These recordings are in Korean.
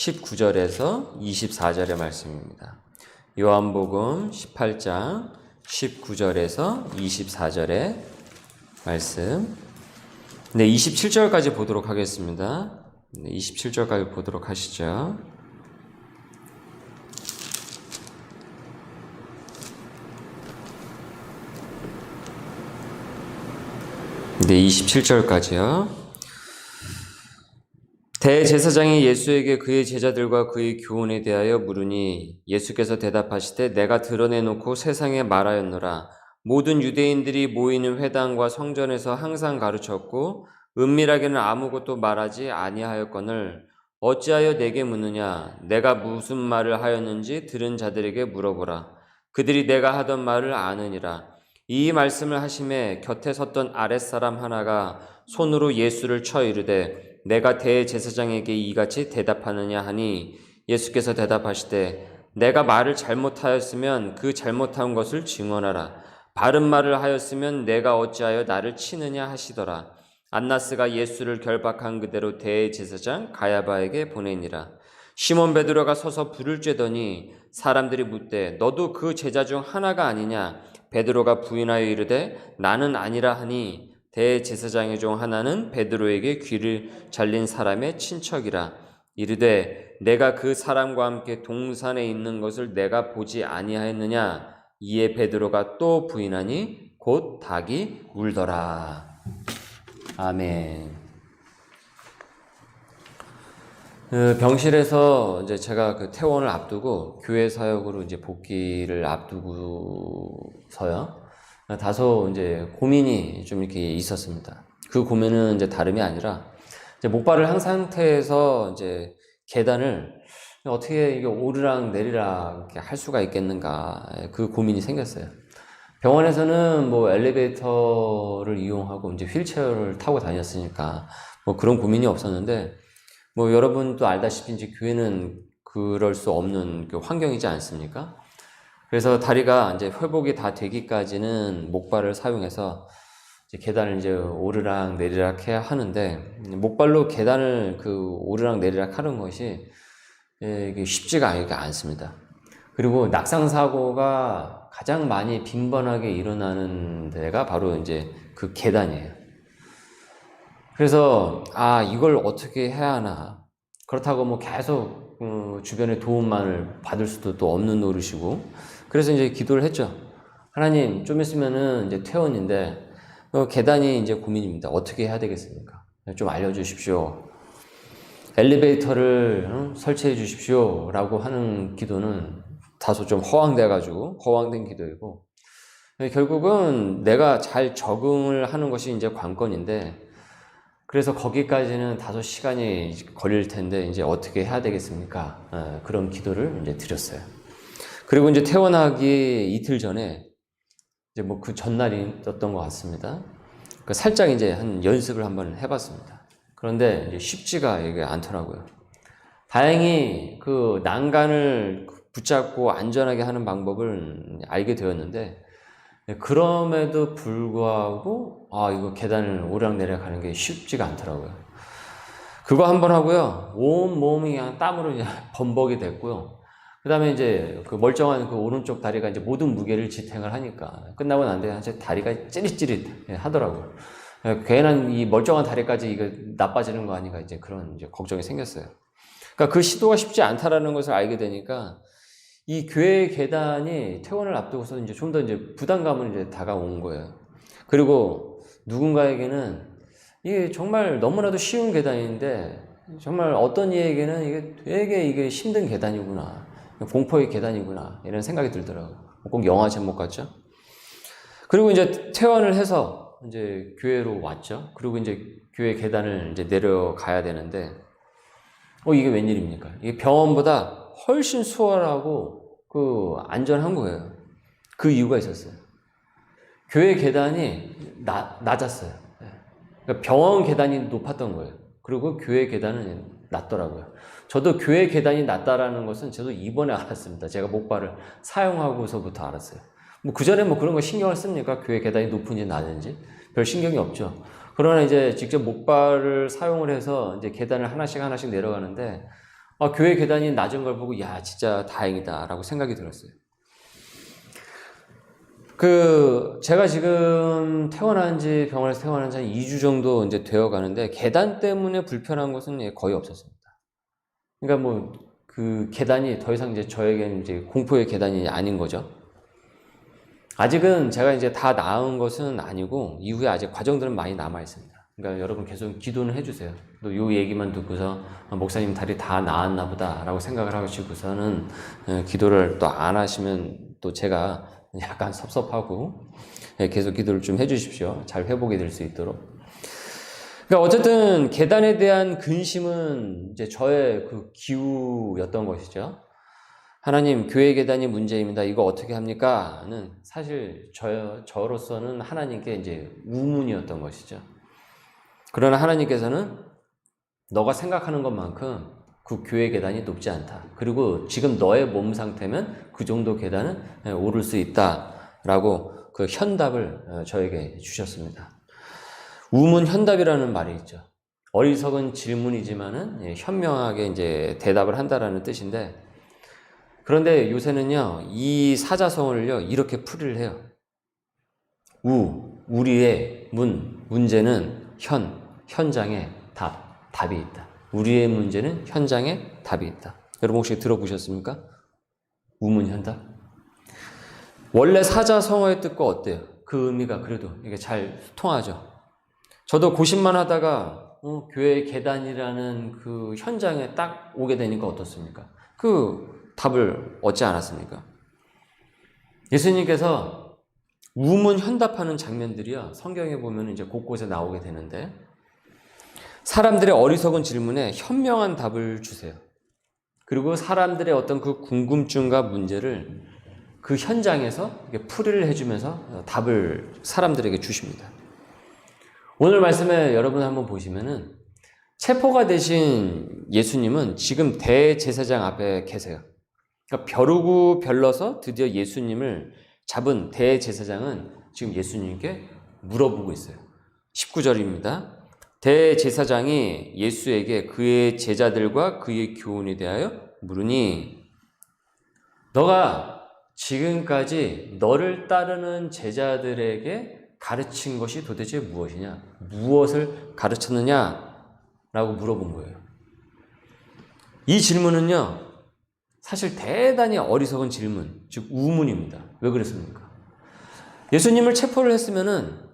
19절에서 24절의 말씀입니다. 요한복음 18장 19절에서 24절의 말씀. 네, 27절까지 보도록 하겠습니다. 네, 27절까지 보도록 하시죠. 네, 27절까지요. 대제사장이 예수에게 그의 제자들과 그의 교훈에 대하여 물으니 예수께서 대답하시되 내가 드러내놓고 세상에 말하였노라. 모든 유대인들이 모이는 회당과 성전에서 항상 가르쳤고 은밀하게는 아무것도 말하지 아니하였거늘 어찌하여 내게 묻느냐. 내가 무슨 말을 하였는지 들은 자들에게 물어보라. 그들이 내가 하던 말을 아느니라. 이 말씀을 하심에 곁에 섰던 아랫사람 하나가 손으로 예수를 쳐 이르되 내가 대제사장에게 이같이 대답하느냐 하니 예수께서 대답하시되 내가 말을 잘못하였으면 그 잘못한 것을 증언하라. 바른 말을 하였으면 내가 어찌하여 나를 치느냐 하시더라. 안나스가 예수를 결박한 그대로 대제사장 가야바에게 보내니라. 시몬 베드로가 서서 불을 쬐더니 사람들이 묻되 너도 그 제자 중 하나가 아니냐. 베드로가 부인하여 이르되 나는 아니라 하니 대제사장의 중 하나는 베드로에게 귀를 잘린 사람의 친척이라. 이르되 내가 그 사람과 함께 동산에 있는 것을 내가 보지 아니하였느냐. 이에 베드로가 또 부인하니 곧 닭이 울더라. 아멘. 병실에서 이제 제가 그 퇴원을 앞두고 교회 사역으로 이제 복귀를 앞두고서요. 다소 이제 고민이 좀 이렇게 있었습니다. 그 고민은 이제 다름이 아니라 이제 목발을 한 상태에서 이제 계단을 어떻게 이게 오르락 내리락 이렇게 할 수가 있겠는가, 그 고민이 생겼어요. 병원에서는 뭐 엘리베이터를 이용하고 이제 휠체어를 타고 다녔으니까 뭐 그런 고민이 없었는데, 뭐 여러분도 알다시피 이제 교회는 그럴 수 없는 그 환경이지 않습니까? 그래서 다리가 이제 회복이 다 되기까지는 목발을 사용해서 이제 계단을 이제 오르락 내리락 해야 하는데, 목발로 계단을 그 오르락 내리락 하는 것이 이게 쉽지가 않습니다. 그리고 낙상 사고가 가장 많이 빈번하게 일어나는 데가 바로 이제 그 계단이에요. 그래서 이걸 어떻게 해야 하나. 그렇다고 뭐 계속 주변의 도움만을 받을 수도 또 없는 노릇이고, 그래서 이제 기도를 했죠. 하나님, 좀 있으면은 이제 퇴원인데 계단이 이제 고민입니다. 어떻게 해야 되겠습니까? 좀 알려주십시오. 엘리베이터를 설치해 주십시오 라고 하는 기도는 다소 좀 허황된 기도이고, 결국은 내가 잘 적응을 하는 것이 이제 관건인데, 그래서 거기까지는 다소 시간이 걸릴 텐데 이제 어떻게 해야 되겠습니까? 그런 기도를 이제 드렸어요. 그리고 이제 퇴원하기 이틀 전에 이제 뭐 그 전날이 떴던 것 같습니다. 살짝 이제 한 연습을 한번 해봤습니다. 그런데 이제 쉽지가 이게 않더라고요. 다행히 그 난간을 붙잡고 안전하게 하는 방법을 알게 되었는데, 그럼에도 불구하고 이거 계단을 오르락내리락 하는 게 쉽지가 않더라고요. 그거 한번 하고요, 온 몸이 그냥 땀으로 이제 범벅이 됐고요. 그 다음에 이제 그 멀쩡한 그 오른쪽 다리가 이제 모든 무게를 지탱을 하니까 끝나고 난 뒤에 이제 다리가 찌릿찌릿 하더라고요. 괜한 이 멀쩡한 다리까지 이거 나빠지는 거 아닌가, 이제 그런 이제 걱정이 생겼어요. 그러니까 그 시도가 쉽지 않다라는 것을 알게 되니까 이 교회 계단이 퇴원을 앞두고서 이제 좀 더 이제 부담감을 이제 다가온 거예요. 그리고 누군가에게는 이게 정말 너무나도 쉬운 계단인데, 정말 어떤 이에게는 이게 되게 이게 힘든 계단이구나, 공포의 계단이구나, 이런 생각이 들더라고요. 꼭 영화 제목 같죠? 그리고 이제 퇴원을 해서 이제 교회로 왔죠. 그리고 이제 교회 계단을 이제 내려가야 되는데, 이게 웬일입니까? 이게 병원보다 훨씬 수월하고 그 안전한 거예요. 그 이유가 있었어요. 교회 계단이 낮았어요. 그러니까 병원 계단이 높았던 거예요. 그리고 교회 계단은 낮더라고요. 저도 교회 계단이 낮다라는 것은 저도 이번에 알았습니다. 제가 목발을 사용하고서부터 알았어요. 뭐 그전에 뭐 그런 거 신경을 씁니까? 교회 계단이 높은지 낮은지 별 신경이 없죠. 그러나 이제 직접 목발을 사용을 해서 이제 계단을 하나씩 내려가는데 교회 계단이 낮은 걸 보고 야 진짜 다행이다라고 생각이 들었어요. 제가 지금 병원에서 퇴원한 지 한 2주 정도 이제 되어 가는데, 계단 때문에 불편한 것은 거의 없었습니다. 그러니까 그 계단이 더 이상 이제 저에게는 이제 공포의 계단이 아닌 거죠. 아직은 제가 이제 다 나은 것은 아니고, 이후에 아직 과정들은 많이 남아 있습니다. 그러니까 여러분 계속 기도는 해주세요. 또 요 얘기만 듣고서 목사님 다리 다 나았나 보다라고 생각을 하시고서는 기도를 또 안 하시면 또 제가 약간 섭섭하고, 계속 기도를 좀 해주십시오. 잘 회복이 될 수 있도록. 그러니까 어쨌든 계단에 대한 근심은 이제 저의 그 기우였던 것이죠. 하나님, 교회 계단이 문제입니다. 이거 어떻게 합니까? 는 사실 저로서는 하나님께 이제 우문이었던 것이죠. 그러나 하나님께서는 너가 생각하는 것만큼 그 교회 계단이 높지 않다. 그리고 지금 너의 몸 상태면 그 정도 계단은 오를 수 있다라고 그 현답을 저에게 주셨습니다. 우문현답이라는 말이 있죠. 어리석은 질문이지만은 현명하게 이제 대답을 한다라는 뜻인데, 그런데 요새는요, 이 사자성어를요, 이렇게 풀이를 해요. 우리의 문제는 현장에 답이 있다. 우리의 문제는 현장에 답이 있다. 여러분 혹시 들어보셨습니까? 우문현답. 원래 사자성어의 뜻과 어때요? 그 의미가 그래도 이게 잘 통하죠. 저도 고심만 하다가 교회 계단이라는 그 현장에 딱 오게 되니까 어떻습니까? 그 답을 얻지 않았습니까? 예수님께서 우문현답하는 장면들이요, 성경에 보면 이제 곳곳에 나오게 되는데, 사람들의 어리석은 질문에 현명한 답을 주세요. 그리고 사람들의 어떤 그 궁금증과 문제를 그 현장에서 풀이를 해주면서 답을 사람들에게 주십니다. 오늘 말씀에 여러분 한번 보시면은 체포가 되신 예수님은 지금 대제사장 앞에 계세요. 그러니까 벼르고 별러서 드디어 예수님을 잡은 대제사장은 지금 예수님께 물어보고 있어요. 19절입니다. 대제사장이 예수에게 그의 제자들과 그의 교훈에 대하여 물으니, 너가 지금까지 너를 따르는 제자들에게 가르친 것이 도대체 무엇이냐? 무엇을 가르쳤느냐? 라고 물어본 거예요. 이 질문은요, 사실 대단히 어리석은 질문, 즉 우문입니다. 왜 그랬습니까? 예수님을 체포를 했으면은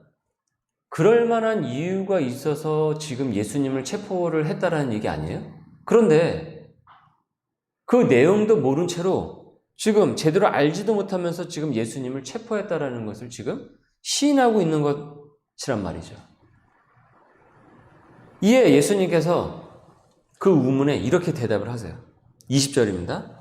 그럴 만한 이유가 있어서 지금 예수님을 체포를 했다라는 얘기 아니에요? 그런데 그 내용도 모른 채로 지금 제대로 알지도 못하면서 지금 예수님을 체포했다라는 것을 지금 시인하고 있는 것이란 말이죠. 이에 예수님께서 그 우문에 이렇게 대답을 하세요. 20절입니다.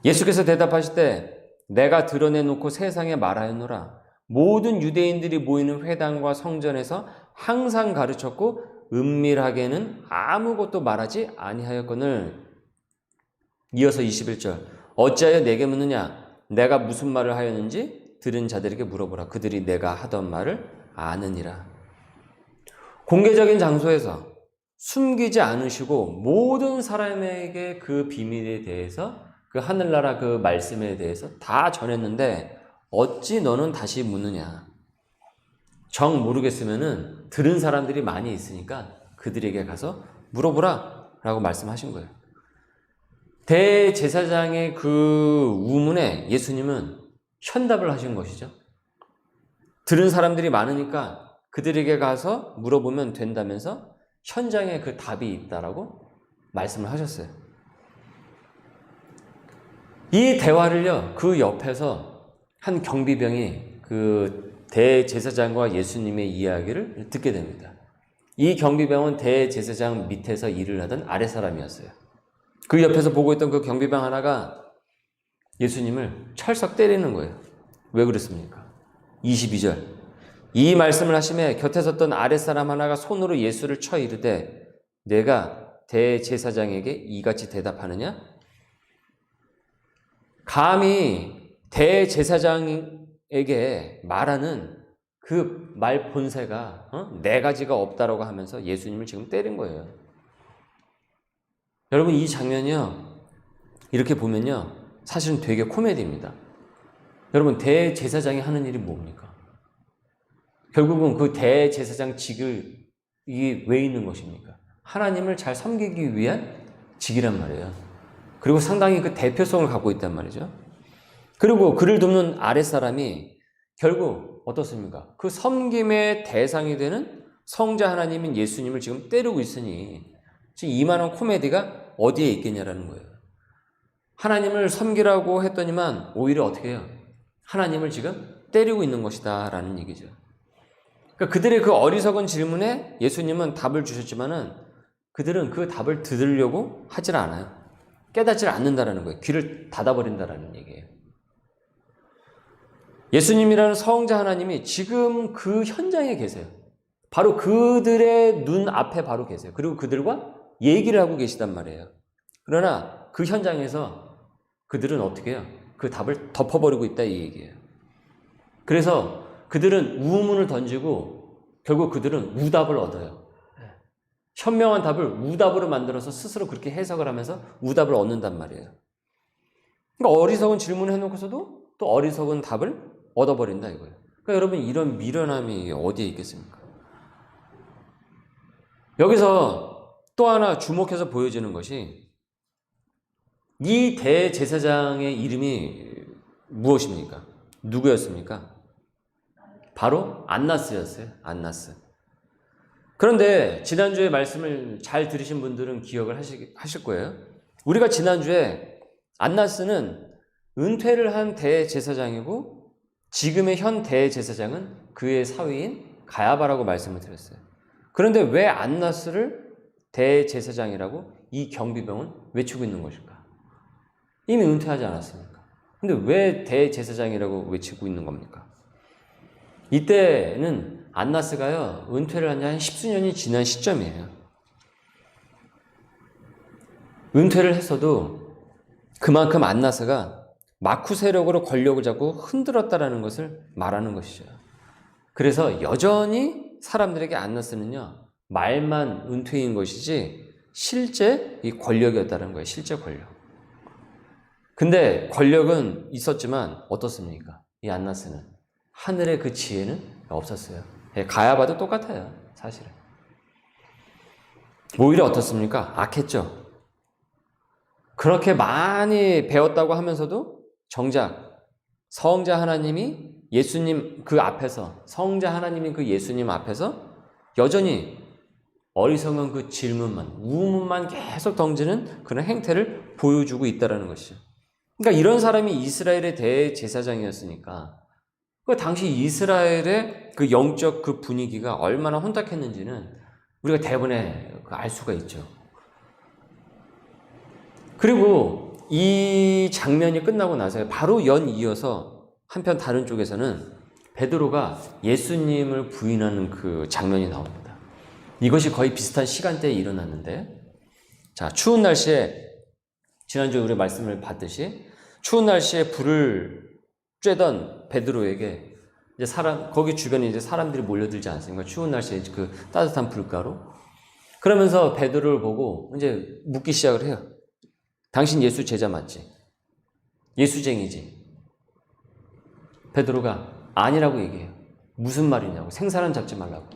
예수께서 대답하실 때 내가 드러내놓고 세상에 말하였노라. 모든 유대인들이 모이는 회당과 성전에서 항상 가르쳤고 은밀하게는 아무것도 말하지 아니하였거늘. 이어서 21절. 어찌하여 내게 묻느냐? 내가 무슨 말을 하였는지 들은 자들에게 물어보라. 그들이 내가 하던 말을 아느니라. 공개적인 장소에서 숨기지 않으시고 모든 사람에게 그 비밀에 대해서, 그 하늘나라 그 말씀에 대해서 다 전했는데 어찌 너는 다시 묻느냐? 정 모르겠으면은 들은 사람들이 많이 있으니까 그들에게 가서 물어보라 라고 말씀하신 거예요. 대제사장의 그 우문에 예수님은 현답을 하신 것이죠. 들은 사람들이 많으니까 그들에게 가서 물어보면 된다면서 현장에 그 답이 있다라고 말씀을 하셨어요. 이 대화를요, 그 옆에서 한 경비병이 그 대제사장과 예수님의 이야기를 듣게 됩니다. 이 경비병은 대제사장 밑에서 일을 하던 아랫사람이었어요. 그 옆에서 보고 있던 그 경비병 하나가 예수님을 철썩 때리는 거예요. 왜 그랬습니까? 22절. 이 말씀을 하심에 곁에 섰던 아랫사람 하나가 손으로 예수를 쳐 이르되 내가 대제사장에게 이같이 대답하느냐? 감히 대제사장에게 말하는 그 말 본새가 네 가지가 없다라고 하면서 예수님을 지금 때린 거예요. 여러분 이 장면이요. 이렇게 보면요. 사실은 되게 코미디입니다. 여러분 대제사장이 하는 일이 뭡니까? 결국은 그 대제사장직을 이게 왜 있는 것입니까? 하나님을 잘 섬기기 위한 직이란 말이에요. 그리고 상당히 그 대표성을 갖고 있단 말이죠. 그리고 그를 돕는 아랫사람이 결국 어떻습니까? 그 섬김의 대상이 되는 성자 하나님인 예수님을 지금 때리고 있으니 지금 이만한 코미디가 어디에 있겠냐라는 거예요. 하나님을 섬기라고 했더니만 오히려 어떻게 해요? 하나님을 지금 때리고 있는 것이다 라는 얘기죠. 그러니까 그들의 그 어리석은 질문에 예수님은 답을 주셨지만은 그들은 그 답을 들으려고 하질 않아요. 깨닫질 않는다라는 거예요. 귀를 닫아버린다라는 얘기예요. 예수님이라는 성자 하나님이 지금 그 현장에 계세요. 바로 그들의 눈 앞에 바로 계세요. 그리고 그들과 얘기를 하고 계시단 말이에요. 그러나 그 현장에서 그들은 어떻게 해요? 그 답을 덮어버리고 있다 이 얘기예요. 그래서 그들은 우문을 던지고 결국 그들은 우답을 얻어요. 현명한 답을 우답으로 만들어서 스스로 그렇게 해석을 하면서 우답을 얻는단 말이에요. 그러니까 어리석은 질문을 해놓고서도 또 어리석은 답을 얻어버린다 이거예요. 그러니까 여러분 이런 미련함이 어디에 있겠습니까? 여기서 또 하나 주목해서 보여지는 것이 이 대제사장의 이름이 무엇입니까? 누구였습니까? 바로 안나스였어요. 안나스. 그런데 지난주에 말씀을 잘 들으신 분들은 기억을 하실 거예요. 우리가 지난주에 안나스는 은퇴를 한 대제사장이고 지금의 현 대제사장은 그의 사위인 가야바라고 말씀을 드렸어요. 그런데 왜 안나스를 대제사장이라고 이 경비병은 외치고 있는 것일까? 이미 은퇴하지 않았습니까? 근데 왜 대제사장이라고 외치고 있는 겁니까? 이때는 안나스가요, 은퇴를 한 지 한 10수년이 지난 시점이에요. 은퇴를 했어도 그만큼 안나스가 마쿠 세력으로 권력을 잡고 흔들었다라는 것을 말하는 것이죠. 그래서 여전히 사람들에게 안나스는요, 말만 은퇴인 것이지 실제 이 권력이었다는 거예요. 실제 권력. 근데 권력은 있었지만 어떻습니까? 이 안나스는 하늘의 그 지혜는 없었어요. 가야바도 똑같아요. 사실은. 오히려 어떻습니까? 악했죠. 그렇게 많이 배웠다고 하면서도 정작 성자 하나님이 예수님 그 앞에서, 성자 하나님이 그 예수님 앞에서 여전히 어리석은 그 질문만, 우문만 계속 던지는 그런 행태를 보여주고 있다는 것이죠. 그러니까 이런 사람이 이스라엘의 대제사장이었으니까 그 당시 이스라엘의 그 영적 그 분위기가 얼마나 혼탁했는지는 우리가 대본에 알 수가 있죠. 그리고 이 장면이 끝나고 나서 바로 연이어서 한편 다른 쪽에서는 베드로가 예수님을 부인하는 그 장면이 나옵니다. 이것이 거의 비슷한 시간대에 일어났는데, 자, 추운 날씨에 지난주에 우리 말씀을 봤듯이 추운 날씨에 불을 쬐던 베드로에게 이제 거기 주변에 이제 사람들이 몰려들지 않습니까? 추운 날씨에 그 따뜻한 불가로. 그러면서 베드로를 보고 이제 묻기 시작을 해요. 당신 예수 제자 맞지? 예수쟁이지? 베드로가 아니라고 얘기해요. 무슨 말이냐고. 생사람 잡지 말라고.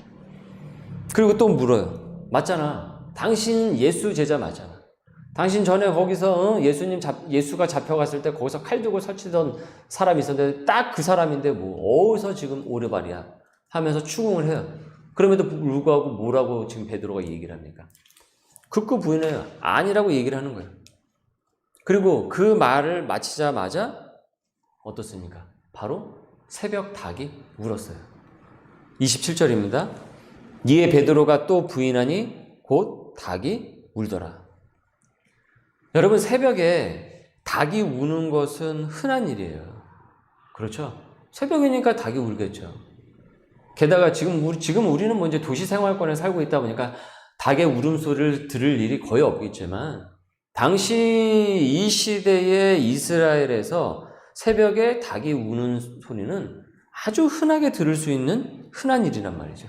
그리고 또 물어요. 맞잖아. 당신 예수 제자 맞잖아. 당신 전에 거기서 예수가 잡혀갔을 때 거기서 칼 들고 설치던 사람이 있었는데 딱 그 사람인데 뭐 어디서 지금 오르발이야 하면서 추궁을 해요. 그럼에도 불구하고 뭐라고 지금 베드로가 얘기를 합니까? 극구 부인해요. 아니라고 얘기를 하는 거예요. 그리고 그 말을 마치자마자 어떻습니까? 바로 새벽 닭이 울었어요. 27절입니다. 이에 베드로가 또 부인하니 곧 닭이 울더라. 여러분, 새벽에 닭이 우는 것은 흔한 일이에요. 그렇죠? 새벽이니까 닭이 울겠죠. 게다가 지금 우리는 뭐 이제 도시 생활권에 살고 있다 보니까 닭의 울음소리를 들을 일이 거의 없겠지만, 당시 이 시대의 이스라엘에서 새벽에 닭이 우는 소리는 아주 흔하게 들을 수 있는 흔한 일이란 말이죠.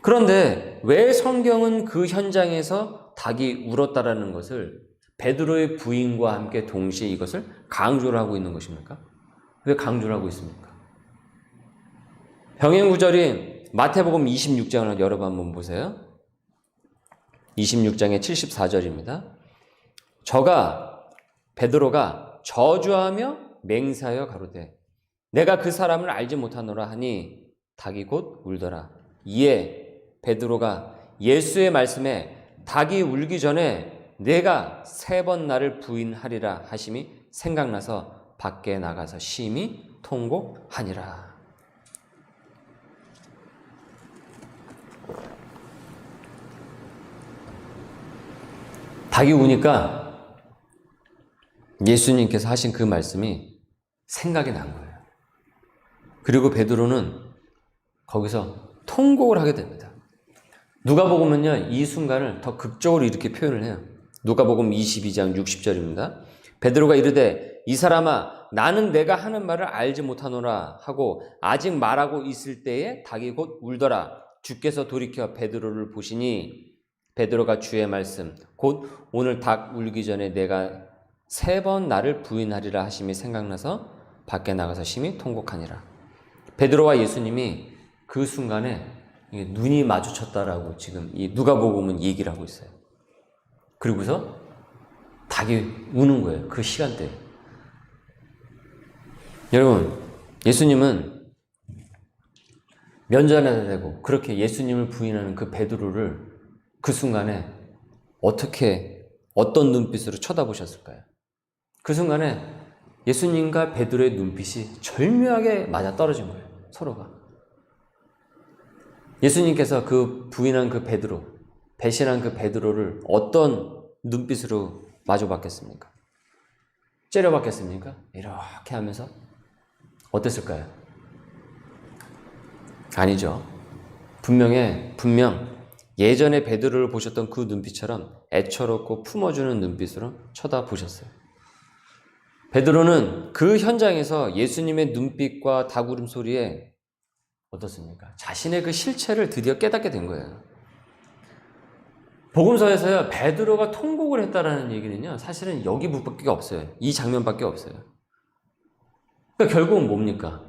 그런데 왜 성경은 그 현장에서 닭이 울었다라는 것을 베드로의 부인과 함께 동시에 이것을 강조를 하고 있는 것입니까? 왜 강조를 하고 있습니까? 병행 구절이 마태복음 26장을 여러분 한번 보세요. 26장의 74절입니다. 베드로가 저주하며 맹세하여 가로되 내가 그 사람을 알지 못하노라 하니 닭이 곧 울더라. 이에 베드로가 예수의 말씀에 닭이 울기 전에 내가 3번 나를 부인하리라 하심이 생각나서 밖에 나가서 심히 통곡하니라. 닭이 우니까 예수님께서 하신 그 말씀이 생각이 난 거예요. 그리고 베드로는 거기서 통곡을 하게 됩니다. 누가복음은요, 이 순간을 더 극적으로 이렇게 표현을 해요. 누가복음 22장 60절입니다. 베드로가 이르되 이 사람아 나는 내가 하는 말을 알지 못하노라 하고 아직 말하고 있을 때에 닭이 곧 울더라. 주께서 돌이켜 베드로를 보시니 베드로가 주의 말씀 곧 오늘 닭 울기 전에 내가 3번 나를 부인하리라 하심이 생각나서 밖에 나가서 심히 통곡하니라. 베드로와 예수님이 그 순간에 눈이 마주쳤다라고 지금 이 누가복음은 얘기를 하고 있어요. 그리고서 닭이 우는 거예요. 그 시간대에. 여러분, 예수님은 면전에다 대고 그렇게 예수님을 부인하는 그 베드로를 그 순간에 어떤 눈빛으로 쳐다보셨을까요? 그 순간에 예수님과 베드로의 눈빛이 절묘하게 맞아 떨어진 거예요. 서로가. 예수님께서 그 부인한 그 베드로, 배신한 그 베드로를 어떤 눈빛으로 마주봤겠습니까? 째려봤겠습니까? 이렇게 하면서 어땠을까요? 아니죠. 분명 예전에 베드로를 보셨던 그 눈빛처럼 애처롭고 품어주는 눈빛으로 쳐다보셨어요. 베드로는 그 현장에서 예수님의 눈빛과 닭 울음소리에 어떻습니까? 자신의 그 실체를 드디어 깨닫게 된 거예요. 복음서에서요, 베드로가 통곡을 했다라는 얘기는요, 사실은 여기밖에 없어요. 이 장면밖에 없어요. 그러니까 결국은 뭡니까?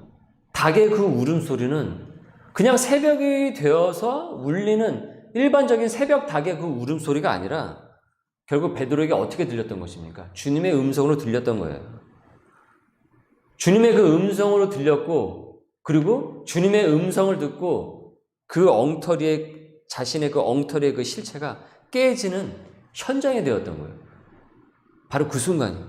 닭의 그 울음소리는 그냥 새벽이 되어서 울리는 일반적인 새벽 닭의 그 울음소리가 아니라 결국 베드로에게 어떻게 들렸던 것입니까? 주님의 음성으로 들렸던 거예요. 주님의 그 음성으로 들렸고, 그리고 주님의 음성을 듣고 자신의 그 엉터리의 그 실체가 깨지는 현장이 되었던 거예요. 바로 그 순간이에요.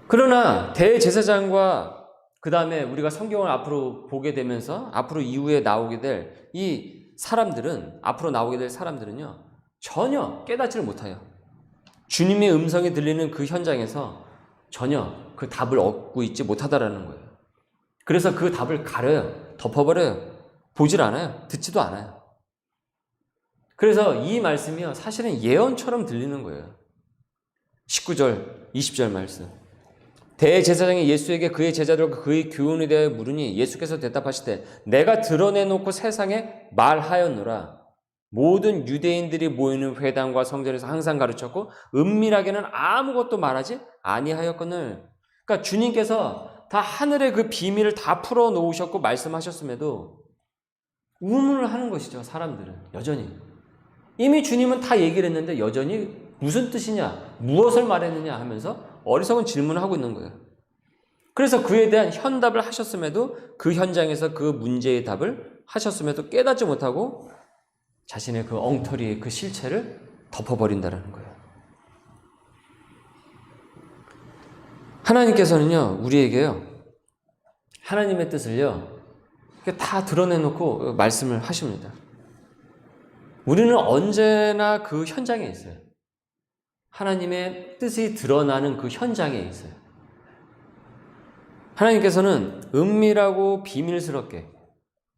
그러나 대제사장과 그 다음에 우리가 성경을 앞으로 보게 되면서 앞으로 이후에 나오게 될 이 사람들은, 앞으로 나오게 될 사람들은요, 전혀 깨닫지를 못해요. 주님의 음성이 들리는 그 현장에서 전혀 그 답을 얻고 있지 못하다라는 거예요. 그래서 그 답을 가려요. 덮어버려요. 보질 않아요. 듣지도 않아요. 그래서 이 말씀이요, 사실은 예언처럼 들리는 거예요. 19절, 20절 말씀. 대제사장이 예수에게 그의 제자들과 그의 교훈에 대해 물으니 예수께서 대답하시되 내가 드러내놓고 세상에 말하였노라. 모든 유대인들이 모이는 회당과 성전에서 항상 가르쳤고 은밀하게는 아무것도 말하지 아니하였거늘. 그러니까 주님께서 다 하늘의 그 비밀을 다 풀어놓으셨고 말씀하셨음에도 의문을 하는 것이죠. 사람들은 여전히. 이미 주님은 다 얘기를 했는데 여전히 무슨 뜻이냐, 무엇을 말했느냐 하면서 어리석은 질문을 하고 있는 거예요. 그래서 그에 대한 현답을 하셨음에도 그 현장에서 그 문제의 답을 하셨음에도 깨닫지 못하고 자신의 그 엉터리의 그 실체를 덮어버린다는 거예요. 하나님께서는요, 우리에게요, 하나님의 뜻을요, 다 드러내놓고 말씀을 하십니다. 우리는 언제나 그 현장에 있어요. 하나님의 뜻이 드러나는 그 현장에 있어요. 하나님께서는 은밀하고 비밀스럽게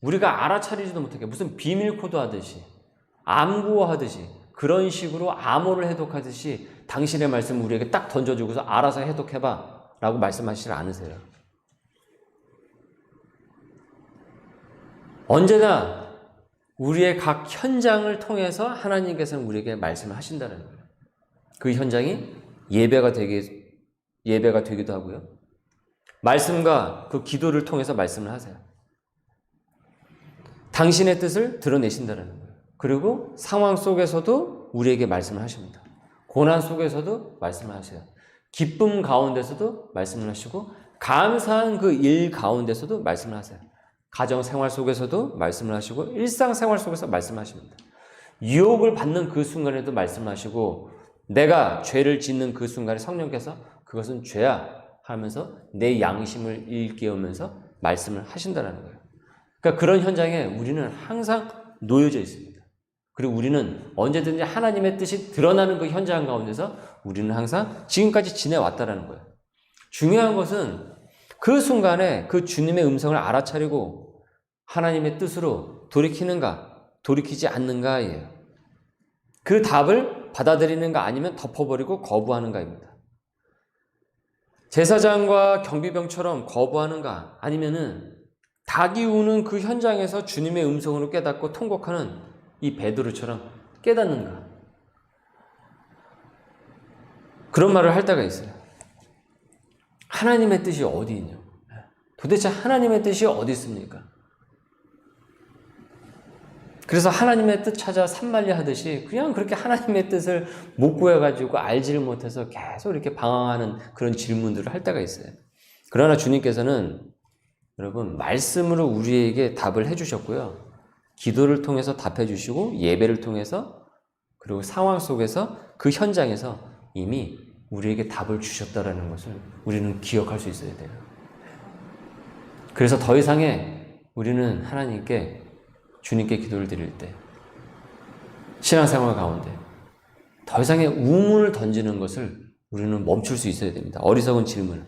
우리가 알아차리지도 못하게 무슨 비밀 코드 하듯이 암구하듯이 그런 식으로 암호를 해독하듯이 당신의 말씀을 우리에게 딱 던져주고서 알아서 해독해봐 라고 말씀하시지 않으세요. 언제나 우리의 각 현장을 통해서 하나님께서는 우리에게 말씀을 하신다는 거예요. 그 현장이 예배가 되기도 하고요. 말씀과 그 기도를 통해서 말씀을 하세요. 당신의 뜻을 드러내신다는 거예요. 그리고 상황 속에서도 우리에게 말씀을 하십니다. 고난 속에서도 말씀을 하세요. 기쁨 가운데서도 말씀을 하시고 감사한 그 일 가운데서도 말씀을 하세요. 가정생활 속에서도 말씀을 하시고 일상생활 속에서 말씀하십니다. 유혹을 받는 그 순간에도 말씀하시고 내가 죄를 짓는 그 순간에 성령께서 그것은 죄야 하면서 내 양심을 일깨우면서 말씀을 하신다는 거예요. 그러니까 그런 현장에 우리는 항상 놓여져 있습니다. 그리고 우리는 언제든지 하나님의 뜻이 드러나는 그 현장 가운데서 우리는 항상 지금까지 지내왔다는 거예요. 중요한 것은 그 순간에 그 주님의 음성을 알아차리고 하나님의 뜻으로 돌이키는가, 돌이키지 않는가예요. 그 답을 받아들이는가 아니면 덮어버리고 거부하는가입니다. 제사장과 경비병처럼 거부하는가 아니면은 닭이 우는 그 현장에서 주님의 음성으로 깨닫고 통곡하는 이 베드로처럼 깨닫는가. 그런 말을 할 때가 있어요. 하나님의 뜻이 어디 있냐? 도대체 하나님의 뜻이 어디 있습니까? 그래서 하나님의 뜻 찾아 산만리 하듯이 그냥 그렇게 하나님의 뜻을 못 구해가지고 알지를 못해서 계속 이렇게 방황하는 그런 질문들을 할 때가 있어요. 그러나 주님께서는 여러분 말씀으로 우리에게 답을 해주셨고요. 기도를 통해서 답해 주시고 예배를 통해서 그리고 상황 속에서 그 현장에서 이미 우리에게 답을 주셨다는 것을 우리는 기억할 수 있어야 돼요. 그래서 더 이상의 우리는 하나님께 주님께 기도를 드릴 때 신앙생활 가운데 더 이상의 우문을 던지는 것을 우리는 멈출 수 있어야 됩니다. 어리석은 질문.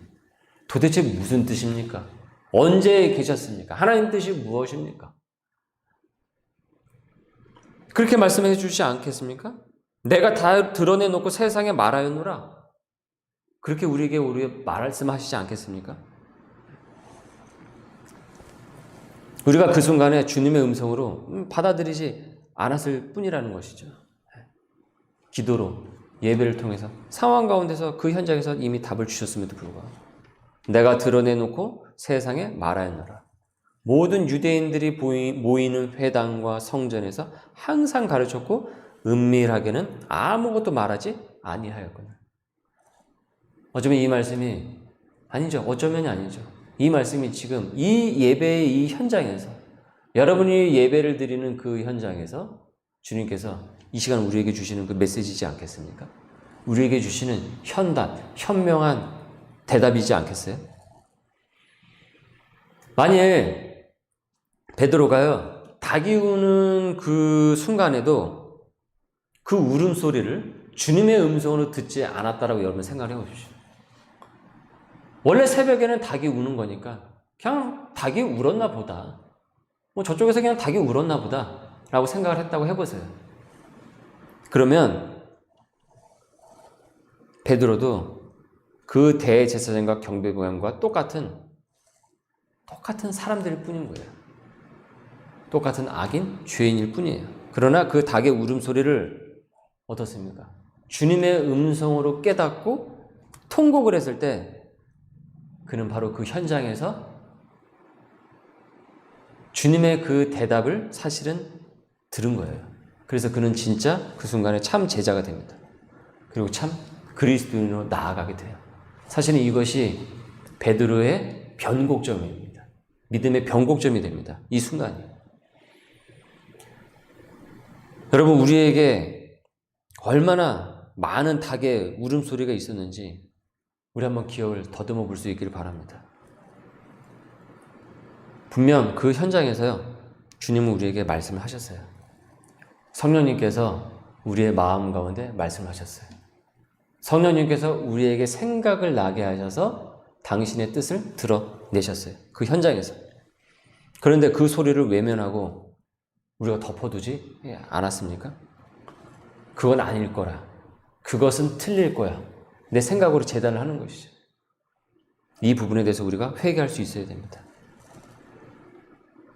도대체 무슨 뜻입니까? 언제 계셨습니까? 하나님 뜻이 무엇입니까? 그렇게 말씀해 주시지 않겠습니까? 내가 다 드러내놓고 세상에 말하였노라. 그렇게 우리에게 말씀하시지 않겠습니까? 우리가 그 순간에 주님의 음성으로 받아들이지 않았을 뿐이라는 것이죠. 기도로 예배를 통해서 상황 가운데서 그 현장에서 이미 답을 주셨음에도 불구하고 내가 드러내놓고 세상에 말하였노라. 모든 유대인들이 모이는 회당과 성전에서 항상 가르쳤고 은밀하게는 아무것도 말하지 아니하였거늘. 어쩌면 이 말씀이 아니죠. 어쩌면이 아니죠. 이 말씀이 지금 이 예배의 이 현장에서 여러분이 예배를 드리는 그 현장에서 주님께서 이 시간 우리에게 주시는 그 메시지지 않겠습니까? 우리에게 주시는 현명한 대답이지 않겠어요? 만일 베드로가요, 닭이 우는 그 순간에도 그 울음소리를 주님의 음성으로 듣지 않았다라고 여러분 생각해 보십시오. 원래 새벽에는 닭이 우는 거니까 그냥 닭이 울었나 보다. 저쪽에서 그냥 닭이 울었나 보다 라고 생각을 했다고 해보세요. 그러면 베드로도 그 대제사장과 경비병과 똑같은 사람들일 뿐인 거예요. 똑같은 악인, 죄인일 뿐이에요. 그러나 그 닭의 울음소리를 어떻습니까? 주님의 음성으로 깨닫고 통곡을 했을 때 그는 바로 그 현장에서 주님의 그 대답을 사실은 들은 거예요. 그래서 그는 진짜 그 순간에 참 제자가 됩니다. 그리고 참 그리스도인으로 나아가게 돼요. 사실은 이것이 베드로의 변곡점입니다. 믿음의 변곡점이 됩니다. 이 순간이. 여러분, 우리에게 얼마나 많은 닭의 울음소리가 있었는지 우리 한번 기억을 더듬어 볼 수 있기를 바랍니다. 분명 그 현장에서요, 주님은 우리에게 말씀을 하셨어요. 성령님께서 우리의 마음 가운데 말씀을 하셨어요. 성령님께서 우리에게 생각을 나게 하셔서 당신의 뜻을 드러내셨어요. 그 현장에서. 그런데 그 소리를 외면하고 우리가 덮어두지 않았습니까? 그건 아닐 거라. 그것은 틀릴 거야. 내 생각으로 재단을 하는 것이죠. 이 부분에 대해서 우리가 회개할 수 있어야 됩니다.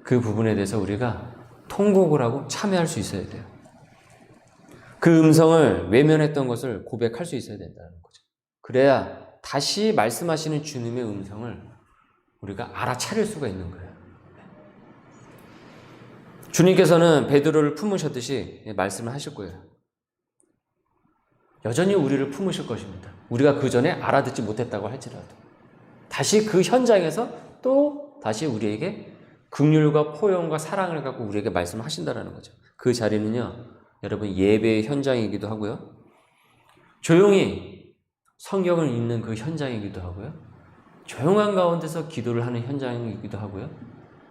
그 부분에 대해서 우리가 통곡을 하고 참회할 수 있어야 돼요. 그 음성을 외면했던 것을 고백할 수 있어야 된다는 거죠. 그래야 다시 말씀하시는 주님의 음성을 우리가 알아차릴 수가 있는 거예요. 주님께서는 베드로를 품으셨듯이 말씀을 하실 거예요. 여전히 우리를 품으실 것입니다. 우리가 그 전에 알아듣지 못했다고 할지라도 다시 그 현장에서 또 다시 우리에게 긍휼과 포용과 사랑을 갖고 우리에게 말씀하신다라는 거죠. 그 자리는요, 여러분 예배의 현장이기도 하고요, 조용히 성경을 읽는 그 현장이기도 하고요, 조용한 가운데서 기도를 하는 현장이기도 하고요,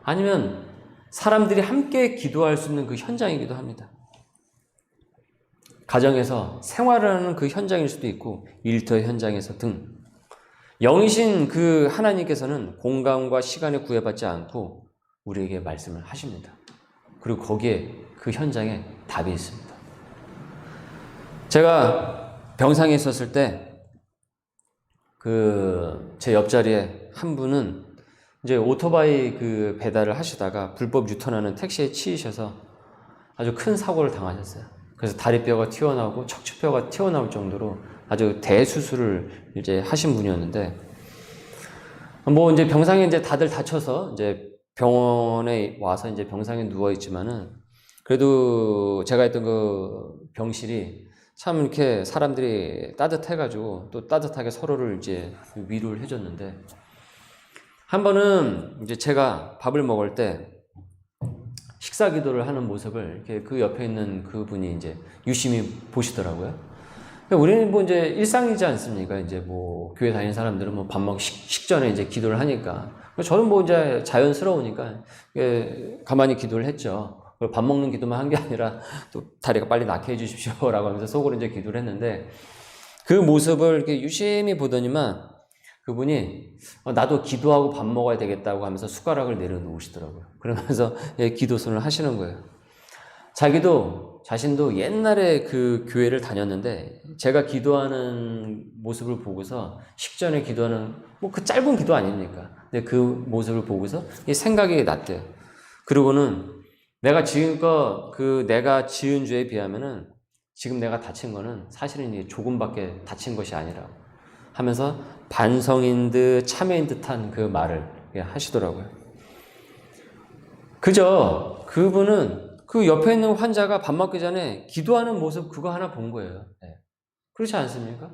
아니면 사람들이 함께 기도할 수 있는 그 현장이기도 합니다. 가정에서 생활을 하는 그 현장일 수도 있고 일터 현장에서 등 영이신 그 하나님께서는 공간과 시간에 구애받지 않고 우리에게 말씀을 하십니다. 그리고 거기에 그 현장에 답이 있습니다. 제가 병상에 있었을 때 제 옆자리에 한 분은 이제 오토바이 그 배달을 하시다가 불법 유턴하는 택시에 치이셔서 아주 큰 사고를 당하셨어요. 그래서 다리뼈가 튀어나오고 척추뼈가 튀어나올 정도로 아주 대수술을 이제 하신 분이었는데, 뭐 이제 병상에 이제 다들 다쳐서 이제 병원에 와서 이제 병상에 누워 있지만은, 그래도 제가 있던 그 병실이 참 이렇게 사람들이 따뜻해가지고 또 따뜻하게 서로를 이제 위로를 해줬는데, 한 번은 이제 제가 밥을 먹을 때 식사 기도를 하는 모습을 이렇게 그 옆에 있는 그분이 이제 유심히 보시더라고요. 우리는 뭐 이제 일상이지 않습니까? 이제 뭐 교회 다니는 사람들은 뭐 밥 먹기 식전에 이제 기도를 하니까, 저는 뭐 이제 자연스러우니까 가만히 기도를 했죠. 밥 먹는 기도만 한 게 아니라 또 다리가 빨리 낫게 해주십시오라고 하면서 속으로 이제 기도를 했는데, 그 모습을 이렇게 유심히 보더니만 그분이 나도 기도하고 밥 먹어야 되겠다고 하면서 숟가락을 내려놓으시더라고요. 그러면서 기도선을 하시는 거예요. 자신도 옛날에 그 교회를 다녔는데 제가 기도하는 모습을 보고서, 식전에 기도하는 뭐 그 짧은 기도 아닙니까? 근데 그 모습을 보고서 생각이 났대요. 그러고는 내가 지금껏 내가 지은 죄에 비하면은 지금 내가 다친 거는 사실은 조금밖에 다친 것이 아니라 하면서 반성인 듯 참회인 듯한 그 말을 하시더라고요. 그저 그분은 그 옆에 있는 환자가 밥 먹기 전에 기도하는 모습 그거 하나 본 거예요. 그렇지 않습니까?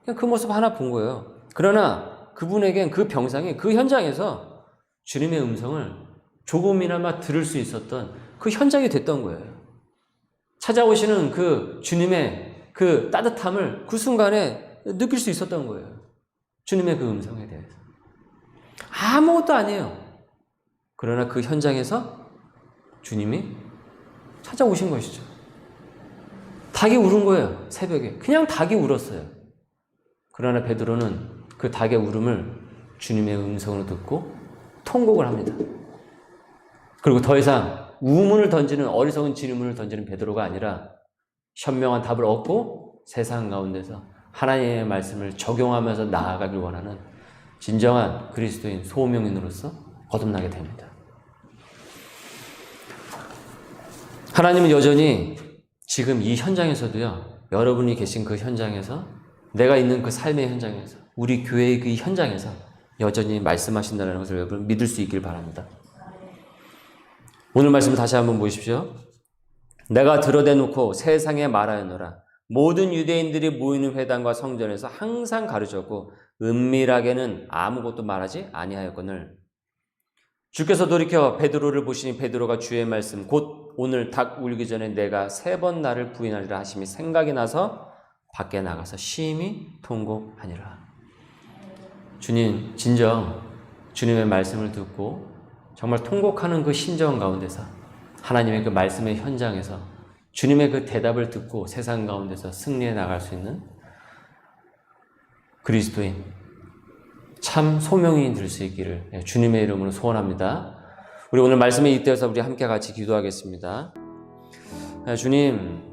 그냥 그 모습 하나 본 거예요. 그러나 그분에겐 그 병상에, 그 현장에서 주님의 음성을 조금이나마 들을 수 있었던 그 현장이 됐던 거예요. 찾아오시는 그 주님의 그 따뜻함을 그 순간에 느낄 수 있었던 거예요. 주님의 그 음성에 대해서. 아무것도 아니에요. 그러나 그 현장에서 주님이 찾아오신 것이죠. 닭이 울은 거예요. 새벽에. 그냥 닭이 울었어요. 그러나 베드로는 그 닭의 울음을 주님의 음성으로 듣고 통곡을 합니다. 그리고 더 이상 우문을 던지는, 어리석은 질문을 던지는 베드로가 아니라 현명한 답을 얻고 세상 가운데서 하나님의 말씀을 적용하면서 나아가길 원하는 진정한 그리스도인 소명인으로서 거듭나게 됩니다. 하나님은 여전히 지금 이 현장에서도요, 여러분이 계신 그 현장에서, 내가 있는 그 삶의 현장에서, 우리 교회의 그 현장에서 여전히 말씀하신다는 것을 여러분 믿을 수 있길 바랍니다. 오늘 말씀 다시 한번 보십시오. 내가 드러내놓고 세상에 말하였노라. 모든 유대인들이 모이는 회당과 성전에서 항상 가르쳤고 은밀하게는 아무것도 말하지 아니하였거늘. 주께서 돌이켜 베드로를 보시니 베드로가 주의 말씀 곧 오늘 닭 울기 전에 내가 3번 나를 부인하리라 하심이 생각이 나서 밖에 나가서 심히 통곡하니라. 주님, 진정 주님의 말씀을 듣고 정말 통곡하는 그 심정 가운데서, 하나님의 그 말씀의 현장에서 주님의 그 대답을 듣고 세상 가운데서 승리해 나갈 수 있는 그리스도인, 참 소명이 될 수 있기를 주님의 이름으로 소원합니다. 우리 오늘 말씀에 잇대어서 우리 함께 같이 기도하겠습니다. 주님,